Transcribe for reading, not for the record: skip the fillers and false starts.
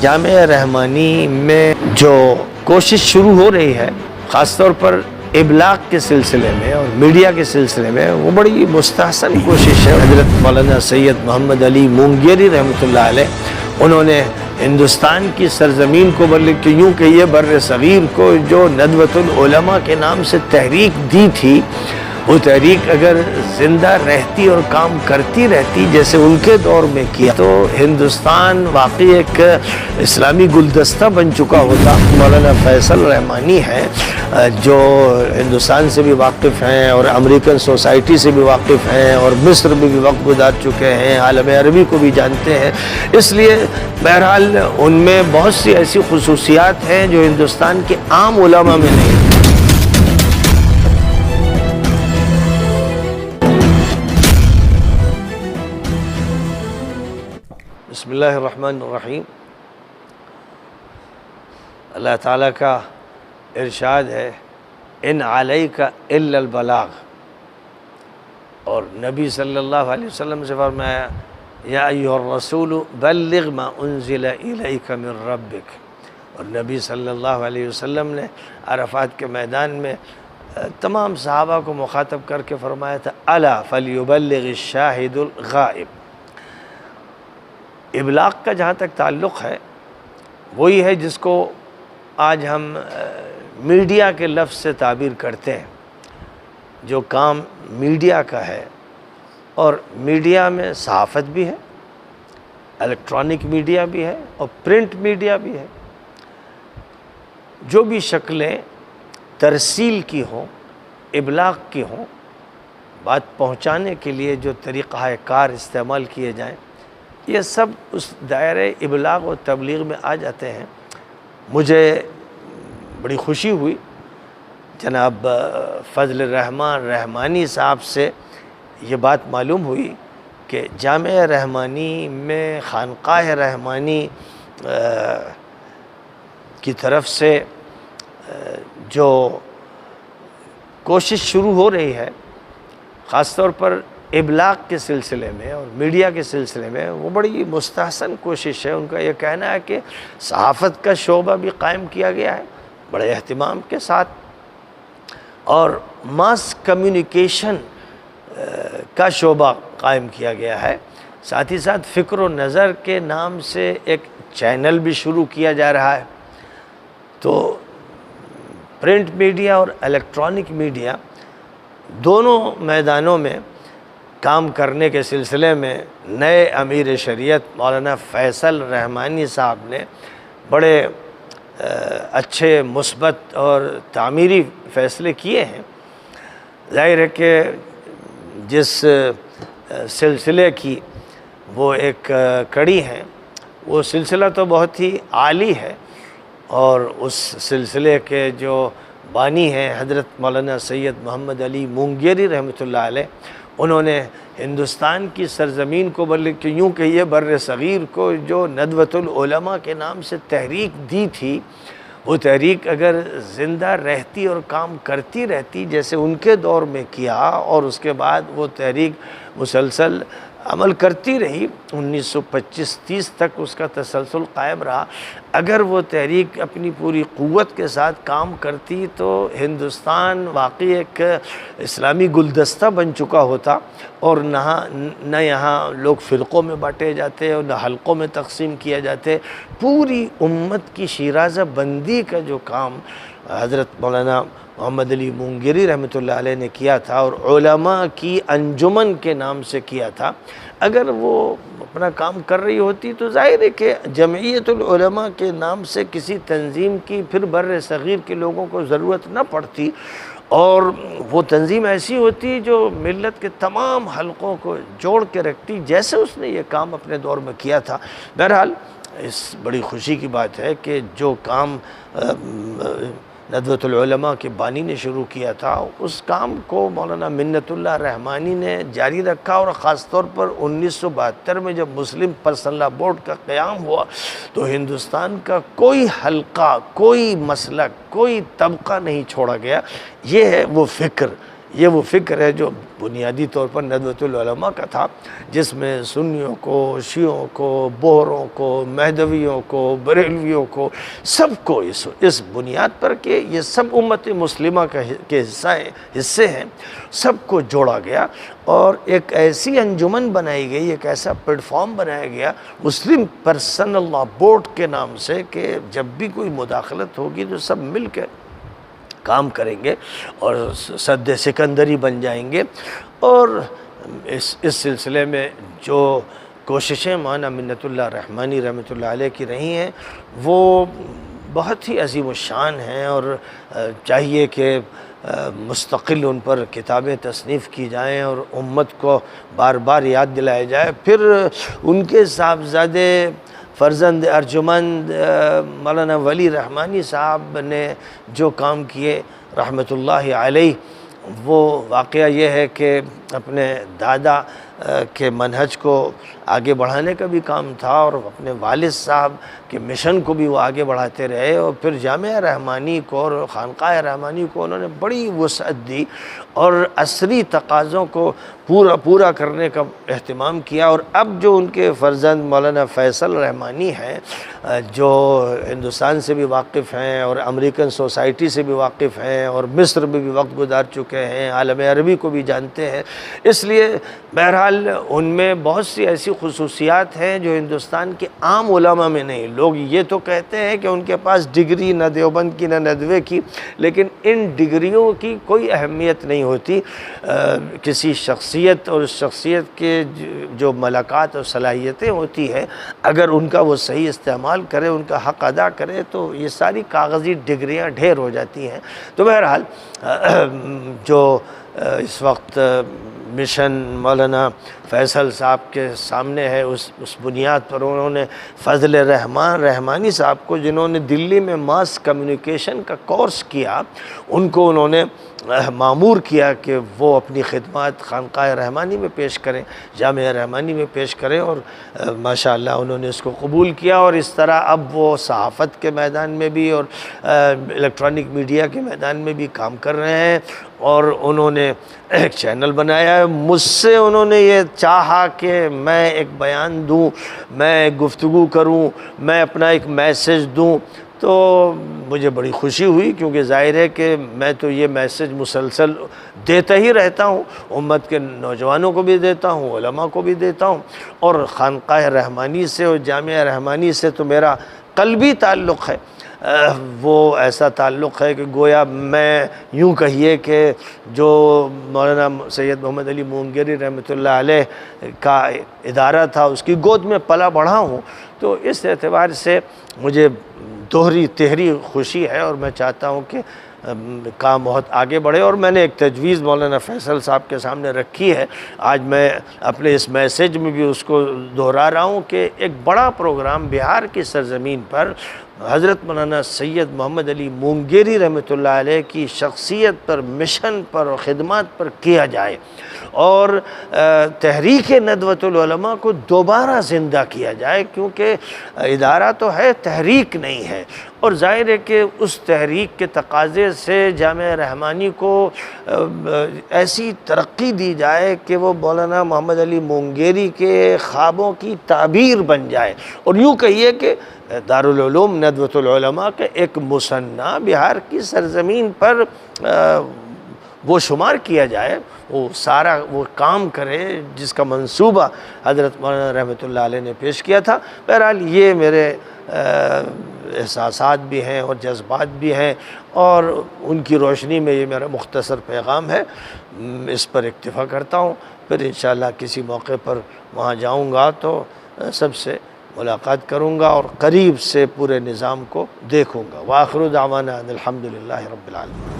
جامعہ رحمانی میں جو کوشش شروع ہو رہی ہے خاص طور پر ابلاغ کے سلسلے میں اور میڈیا کے سلسلے میں، وہ بڑی مستحسن کوشش ہے۔ حضرت مولانا سید محمد علی مونگیری رحمۃ اللہ علیہ، انہوں نے ہندوستان کی سرزمین کو بلکہ یوں کہیے بر صغیر کو جو ندوۃ العلماء کے نام سے تحریک دی تھی، وہ تحریک اگر زندہ رہتی اور کام کرتی رہتی جیسے ان کے دور میں کیا تو ہندوستان واقعی ایک اسلامی گلدستہ بن چکا ہوتا۔ مولانا فیصل رحمانی ہیں جو ہندوستان سے بھی واقف ہیں اور امریکن سوسائٹی سے بھی واقف ہیں اور مصر میں بھی وقت گزار چکے ہیں، عالم عربی کو بھی جانتے ہیں، اس لیے بہرحال ان میں بہت سی ایسی خصوصیات ہیں جو ہندوستان کے عام علماء میں نہیں۔ بسم اللہ الرحمن الرحیم۔ اللہ تعالیٰ کا ارشاد ہے ان علیک الا البلاغ، اور نبی صلی اللہ علیہ وسلم سے فرمایا یا ایھا الرسول بلغ ما انزل الیک من ربک، اور نبی صلی اللہ علیہ وسلم نے عرفات کے میدان میں تمام صحابہ کو مخاطب کر کے فرمایا تھا الا فلیبلغ الشاہد الغائب۔ ابلاغ کا جہاں تک تعلق ہے وہی ہے جس کو آج ہم میڈیا کے لفظ سے تعبیر کرتے ہیں۔ جو کام میڈیا کا ہے، اور میڈیا میں صحافت بھی ہے، الیکٹرانک میڈیا بھی ہے اور پرنٹ میڈیا بھی ہے، جو بھی شکلیں ترسیل کی ہوں، ابلاغ کی ہوں، بات پہنچانے کے لیے جو طریقہ کار استعمال کیے جائیں، یہ سب اس دائرۂ ابلاغ و تبلیغ میں آ جاتے ہیں۔ مجھے بڑی خوشی ہوئی جناب فضل الرحمان رحمانی صاحب سے یہ بات معلوم ہوئی کہ جامعہ رحمانی میں خانقاہ رحمانی کی طرف سے جو کوشش شروع ہو رہی ہے خاص طور پر ابلاغ کے سلسلے میں اور میڈیا کے سلسلے میں، وہ بڑی مستحسن کوشش ہے۔ ان کا یہ کہنا ہے کہ صحافت کا شعبہ بھی قائم کیا گیا ہے بڑے اہتمام کے ساتھ، اور ماس کمیونیکیشن کا شعبہ قائم کیا گیا ہے، ساتھ ہی ساتھ فکر و نظر کے نام سے ایک چینل بھی شروع کیا جا رہا ہے۔ تو پرنٹ میڈیا اور الیکٹرانک میڈیا دونوں میدانوں میں کام کرنے کے سلسلے میں نئے امیر شریعت مولانا فیصل رحمانی صاحب نے بڑے اچھے مثبت اور تعمیری فیصلے کیے ہیں۔ ظاہر ہے کہ جس سلسلے کی وہ ایک کڑی ہے، وہ سلسلہ تو بہت ہی عالی ہے، اور اس سلسلے کے جو بانی ہیں حضرت مولانا سید محمد علی مونگیری رحمۃ اللہ علیہ، انہوں نے ہندوستان کی سرزمین کو بلکہ یوں کہیے بر صغیر کو جو ندوۃ العلماء کے نام سے تحریک دی تھی، وہ تحریک اگر زندہ رہتی اور کام کرتی رہتی جیسے ان کے دور میں کیا، اور اس کے بعد وہ تحریک مسلسل عمل کرتی رہی، 1925-30 تک اس کا تسلسل قائم رہا، اگر وہ تحریک اپنی پوری قوت کے ساتھ کام کرتی تو ہندوستان واقعی ایک اسلامی گلدستہ بن چکا ہوتا، اور نہ یہاں لوگ فرقوں میں بانٹے جاتے اور نہ حلقوں میں تقسیم کیا جاتے۔ پوری امت کی شیرازہ بندی کا جو کام حضرت مولانا محمد علی مونگیری رحمۃ اللہ علیہ نے کیا تھا اور علماء کی انجمن کے نام سے کیا تھا، اگر وہ اپنا کام کر رہی ہوتی تو ظاہر ہے کہ جمعیت العلماء کے نام سے کسی تنظیم کی پھر بر صغیر کے لوگوں کو ضرورت نہ پڑتی، اور وہ تنظیم ایسی ہوتی جو ملت کے تمام حلقوں کو جوڑ کے رکھتی، جیسے اس نے یہ کام اپنے دور میں کیا تھا۔ بہرحال اس بڑی خوشی کی بات ہے کہ جو کام ندوۃ العلماء کے بانی نے شروع کیا تھا، اس کام کو مولانا منت اللہ رحمانی نے جاری رکھا، اور خاص طور پر 1972 میں جب مسلم پرسنل لاء بورڈ کا قیام ہوا تو ہندوستان کا کوئی حلقہ، کوئی مسلک، کوئی طبقہ نہیں چھوڑا گیا۔ یہ ہے وہ فکر، یہ وہ فکر ہے جو بنیادی طور پر ندوۃ العلماء کا تھا، جس میں سنیوں کو، شیعوں کو، بہروں کو، مہدویوں کو، بریلویوں کو، سب کو اس بنیاد پر کہ یہ سب امت مسلمہ کے حصے ہیں، سب کو جوڑا گیا اور ایک ایسی انجمن بنائی گئی، ایک ایسا پلیٹ فارم بنایا گیا مسلم پرسنل لاء بورڈ کے نام سے، کہ جب بھی کوئی مداخلت ہوگی تو سب مل کے کام کریں گے اور سد سکندری بن جائیں گے۔ اور اس سلسلے میں جو کوششیں مولانا منت اللہ رحمانی رحمۃ اللہ علیہ کی رہی ہیں وہ بہت ہی عظیم الشان ہیں، اور چاہیے کہ مستقل ان پر کتابیں تصنیف کی جائیں اور امت کو بار بار یاد دلایا جائے۔ پھر ان کے صاحبزادے فرزند ارجمند مولانا ولی رحمانی صاحب نے جو کام کیے رحمۃ اللہ علیہ، وہ واقعہ یہ ہے کہ اپنے دادا کے منہج کو آگے بڑھانے کا بھی کام تھا، اور اپنے والد صاحب کے مشن کو بھی وہ آگے بڑھاتے رہے، اور پھر جامعہ رحمانی کو اور خانقاہ رحمانی کو انہوں نے بڑی وسعت دی اور عصری تقاضوں کو پورا کرنے کا اہتمام کیا۔ اور اب جو ان کے فرزند مولانا فیصل رحمانی ہیں، جو ہندوستان سے بھی واقف ہیں اور امریکن سوسائٹی سے بھی واقف ہیں اور مصر میں بھی وقت گزار چکے ہیں، عالم عربی کو بھی جانتے ہیں، اس لیے بہرحال ان میں بہت سی ایسی خصوصیات ہیں جو ہندوستان کے عام علماء میں نہیں۔ لوگ یہ تو کہتے ہیں کہ ان کے پاس ڈگری نہ دیوبند کی نہ ندوے کی، لیکن ان ڈگریوں کی کوئی اہمیت نہیں ہوتی۔ کسی شخصیت اور اس شخصیت کے جو ملکات اور صلاحیتیں ہوتی ہیں، اگر ان کا وہ صحیح استعمال کرے، ان کا حق ادا کرے، تو یہ ساری کاغذی ڈگریاں ڈھیر ہو جاتی ہیں۔ تو بہرحال جو اس وقت مشن مولانا فیصل صاحب کے سامنے ہے، اس بنیاد پر انہوں نے فضل رحمانی صاحب کو، جنہوں نے دلی میں ماس کمیونیکیشن کا کورس کیا، ان کو انہوں نے مامور کیا کہ وہ اپنی خدمات خانقاہ رحمانی میں پیش کریں، جامعہ رحمانی میں پیش کریں، اور ماشاءاللہ انہوں نے اس کو قبول کیا، اور اس طرح اب وہ صحافت کے میدان میں بھی اور الیکٹرانک میڈیا کے میدان میں بھی کام کر رہے ہیں۔ اور انہوں نے ایک چینل بنایا ہے، مجھ سے انہوں نے یہ چاہا کہ میں ایک بیان دوں، میں گفتگو کروں، میں اپنا ایک میسج دوں، تو مجھے بڑی خوشی ہوئی، کیونکہ ظاہر ہے کہ میں تو یہ میسج مسلسل دیتا ہی رہتا ہوں، امت کے نوجوانوں کو بھی دیتا ہوں، علماء کو بھی دیتا ہوں، اور خانقاہ رحمانی سے اور جامعہ رحمانی سے تو میرا قلبی تعلق ہے، وہ ایسا تعلق ہے کہ گویا میں یوں کہیے کہ جو مولانا سید محمد علی مونگیری رحمۃ اللہ علیہ کا ادارہ تھا، اس کی گود میں پلا بڑھا ہوں، تو اس اعتبار سے مجھے دوہری تہری خوشی ہے، اور میں چاہتا ہوں کہ کام بہت آگے بڑھے۔ اور میں نے ایک تجویز مولانا فیصل صاحب کے سامنے رکھی ہے، آج میں اپنے اس میسیج میں بھی اس کو دہرا رہا ہوں کہ ایک بڑا پروگرام بہار کی سرزمین پر حضرت مولانا سید محمد علی مونگیری رحمۃ اللہ علیہ کی شخصیت پر، مشن پر اور خدمات پر کیا جائے، اور تحریک ندوۃ العلماء کو دوبارہ زندہ کیا جائے، کیونکہ ادارہ تو ہے، تحریک نہیں ہے، اور ظاہر ہے کہ اس تحریک کے تقاضے سے جامعہ رحمانی کو ایسی ترقی دی جائے کہ وہ مولانا محمد علی مونگیری کے خوابوں کی تعبیر بن جائے، اور یوں کہیے کہ دارالعلوم ندوۃ العلماء کے ایک مصنع بہار کی سرزمین پر وہ شمار کیا جائے، وہ سارا وہ کام کرے جس کا منصوبہ حضرت مولانا رحمۃ اللہ علیہ نے پیش کیا تھا۔ بہرحال یہ میرے احساسات بھی ہیں اور جذبات بھی ہیں، اور ان کی روشنی میں یہ میرا مختصر پیغام ہے، اس پر اکتفا کرتا ہوں۔ پھر انشاءاللہ کسی موقع پر وہاں جاؤں گا تو سب سے ملاقات کروں گا اور قریب سے پورے نظام کو دیکھوں گا۔ وآخر دعوانا ان الحمد للہ رب العالمین۔